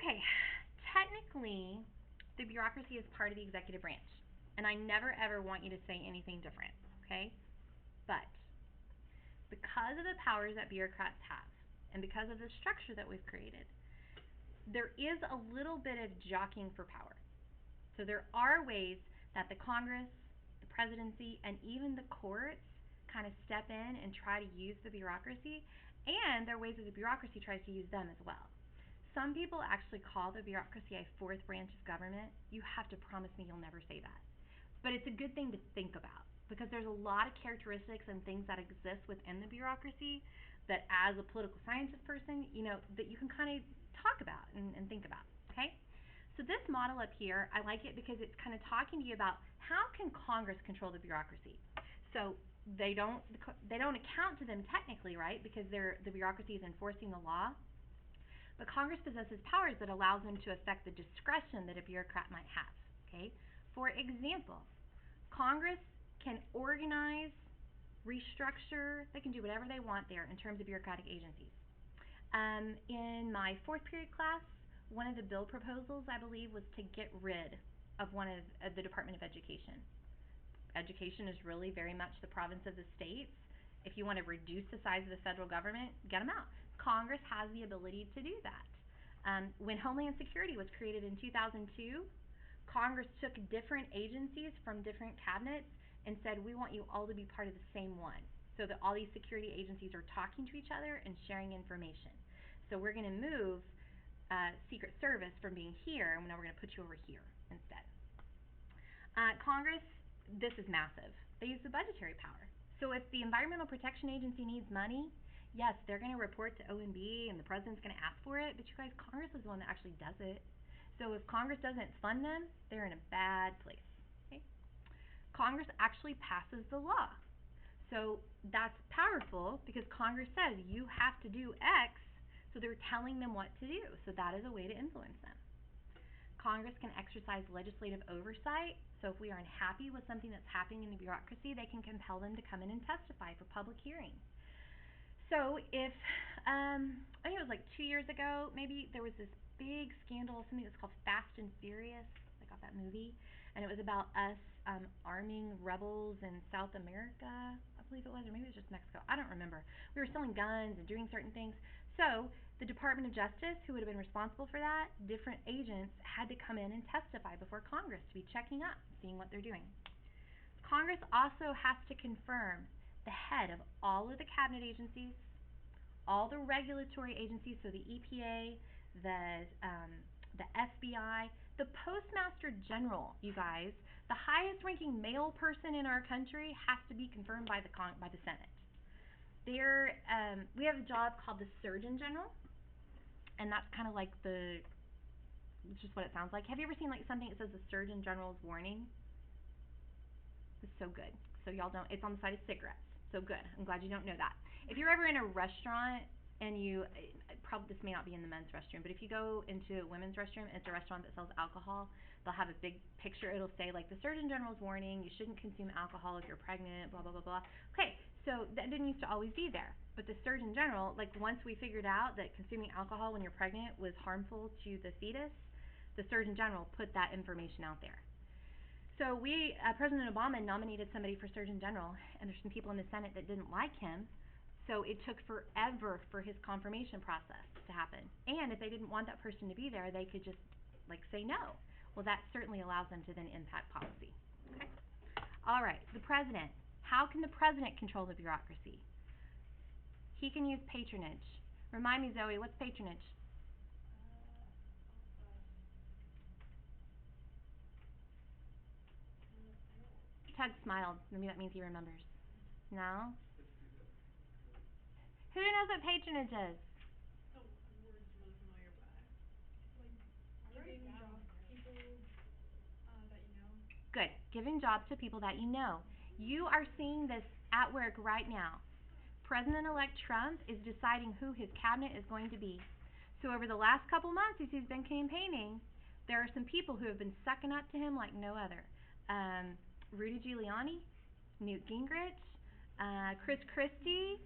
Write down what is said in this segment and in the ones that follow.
Okay, technically, the bureaucracy is part of the executive branch, and I never ever want you to say anything different, okay? But because of the powers that bureaucrats have, and because of the structure that we've created, there is a little bit of jockeying for power. So there are ways that the Congress, the presidency, and even the courts kind of step in and try to use the bureaucracy, and there are ways that the bureaucracy tries to use them as well. Some people actually call the bureaucracy a fourth branch of government. You have to promise me you'll never say that. But it's a good thing to think about because there's a lot of characteristics and things that exist within the bureaucracy that as a political scientist person, that you can kind of talk about and think about, okay? So this model up here, I like it because it's kind of talking to you about how can Congress control the bureaucracy. So they don't account to them technically, right? Because the bureaucracy is enforcing the law. But Congress possesses powers that allows them to affect the discretion that a bureaucrat might have. Okay? For example, Congress can organize, restructure, they can do whatever they want there in terms of bureaucratic agencies. In my fourth period class, one of the bill proposals, I believe, was to get rid of one of the Department of Education. Education is really very much the province of the states. If you want to reduce the size of the federal government, get them out. Congress has the ability to do that. When Homeland Security was created in 2002, Congress took different agencies from different cabinets and said, we want you all to be part of the same one, so that all these security agencies are talking to each other and sharing information. So we're going to move Secret Service from being here, and now we're going to put you over here instead. Congress, this is massive. They use the budgetary power. So if the Environmental Protection Agency needs money, yes, they're going to report to OMB and the president's going to ask for it, but you guys, Congress is the one that actually does it. So if Congress doesn't fund them, they're in a bad place. Okay? Congress actually passes the law. So that's powerful because Congress says you have to do X, so they're telling them what to do. So that is a way to influence them. Congress can exercise legislative oversight. So if we are unhappy with something that's happening in the bureaucracy, they can compel them to come in and testify for public hearing. So if, I think it was like 2 years ago, maybe there was this big scandal, something that's called Fast and Furious. I got that movie. And it was about us arming rebels in South America, I believe it was, or maybe it was just Mexico. I don't remember. We were selling guns and doing certain things. So the Department of Justice, who would have been responsible for that, different agents had to come in and testify before Congress to be checking up, seeing what they're doing. Congress also has to confirm the head of all of the cabinet agencies, all the regulatory agencies, so the EPA, the FBI, the Postmaster General, you guys, the highest ranking male person in our country has to be confirmed by the Senate. We have a job called the Surgeon General, and that's kind of like it's just what it sounds like. Have you ever seen like something that says the Surgeon General's warning? It's so good. So y'all don't, it's on the side of cigarettes. So good. I'm glad you don't know that. If you're ever in a restaurant and probably this may not be in the men's restroom, but if you go into a women's restroom and it's a restaurant that sells alcohol, they'll have a big picture. It'll say like the Surgeon General's warning, you shouldn't consume alcohol if you're pregnant, blah, blah, blah, blah. Okay, so that didn't used to always be there. But the Surgeon General, like once we figured out that consuming alcohol when you're pregnant was harmful to the fetus, the Surgeon General put that information out there. So President Obama nominated somebody for Surgeon General, and there's some people in the Senate that didn't like him, so it took forever for his confirmation process to happen. And if they didn't want that person to be there, they could just say no. Well, that certainly allows them to then impact policy. Okay. All right, the president. How can the president control the bureaucracy? He can use patronage. Remind me, Zoe, what's patronage? Tug smiled. Maybe that means he remembers. No? Who knows what patronage is? Oh, the word's really familiar, but giving jobs to people that you know. Good. Giving jobs to people that you know. You are seeing this at work right now. President-elect Trump is deciding who his cabinet is going to be. So over the last couple months, as he's been campaigning, there are some people who have been sucking up to him like no other. Rudy Giuliani, Newt Gingrich, Chris Christie,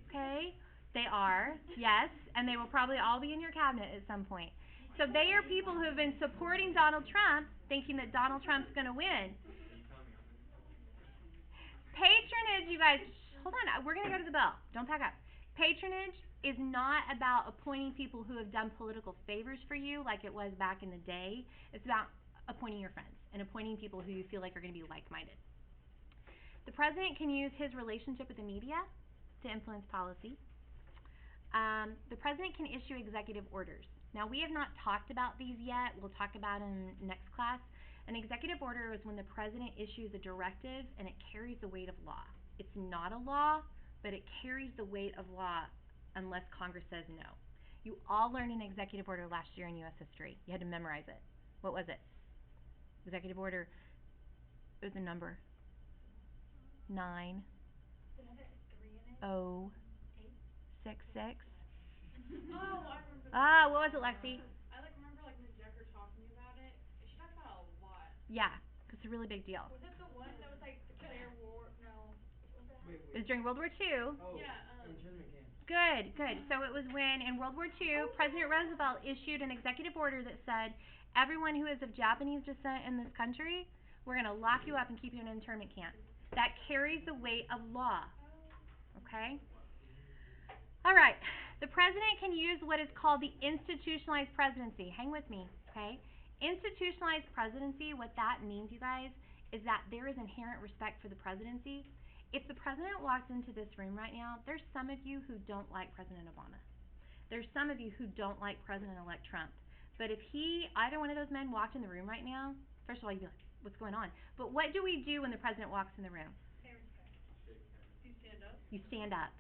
okay? They are, yes, and they will probably all be in your cabinet at some point. So they are people who have been supporting Donald Trump, thinking that Donald Trump's going to win. Patronage, you guys, hold on. We're going to go to the bell. Don't pack up. Patronage is not about appointing people who have done political favors for you like it was back in the day. It's about appointing your friends and appointing people who you feel like are going to be like-minded. The president can use his relationship with the media to influence policy. The president can issue executive orders. Now, we have not talked about these yet. We'll talk about them next class. An executive order is when the president issues a directive and it carries the weight of law. It's not a law, but it carries the weight of law unless Congress says no. You all learned an executive order last year in U.S. history. You had to memorize it. What was it? Executive order, it was a number. 9 0 6 6. Oh, I remember that. Ah, what was it, Lexi? I remember Ms. Decker talking about it. She talked about it a lot. Yeah, because it's a really big deal. Was it the one that was declare war? No. What was that? It was during World War II. Oh, yeah. Internment camps. Good, good. So it was when, in World War II, President Roosevelt issued an executive order that said, everyone who is of Japanese descent in this country, we're going to lock you up and keep you in an internment camp. That carries the weight of law. Okay? All right. The president can use what is called the institutionalized presidency. Hang with me, okay? Institutionalized presidency, what that means, you guys, is that there is inherent respect for the presidency. If the president walked into this room right now, there's some of you who don't like President Obama. There's some of you who don't like President-elect Trump. But if either one of those men walked in the room right now, first of all, you'd be like, what's going on? But what do we do when the president walks in the room? Pay respect. Do you stand up? You stand up.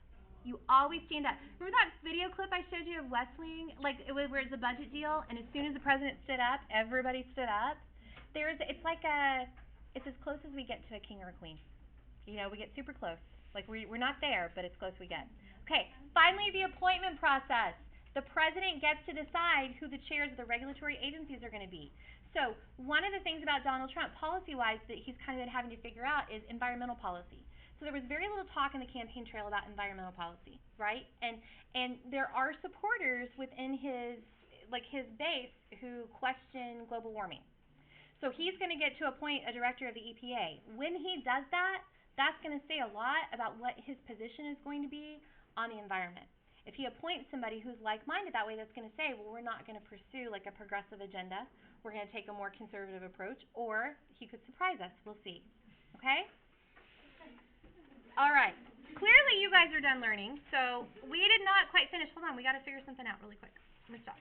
You always stand up. Remember that video clip I showed you of West Wing, where it's a budget deal, and as soon as the president stood up, everybody stood up? It's as close as we get to a king or a queen. You know, we get super close. We're not there, but it's close we get. Okay, finally, the appointment process. The president gets to decide who the chairs of the regulatory agencies are going to be. So one of the things about Donald Trump, policy-wise, that he's kind of having to figure out is environmental policy. So there was very little talk in the campaign trail about environmental policy, right? And there are supporters within his base who question global warming. So he's going to get to appoint a director of the EPA. When he does that, that's going to say a lot about what his position is going to be on the environment. If he appoints somebody who's like-minded that way, that's going to say, well, we're not going to pursue a progressive agenda. We're going to take a more conservative approach, or he could surprise us. We'll see. Okay? All right. Clearly, you guys are done learning. So we did not quite finish. Hold on. We got to figure something out really quick. Let me stop.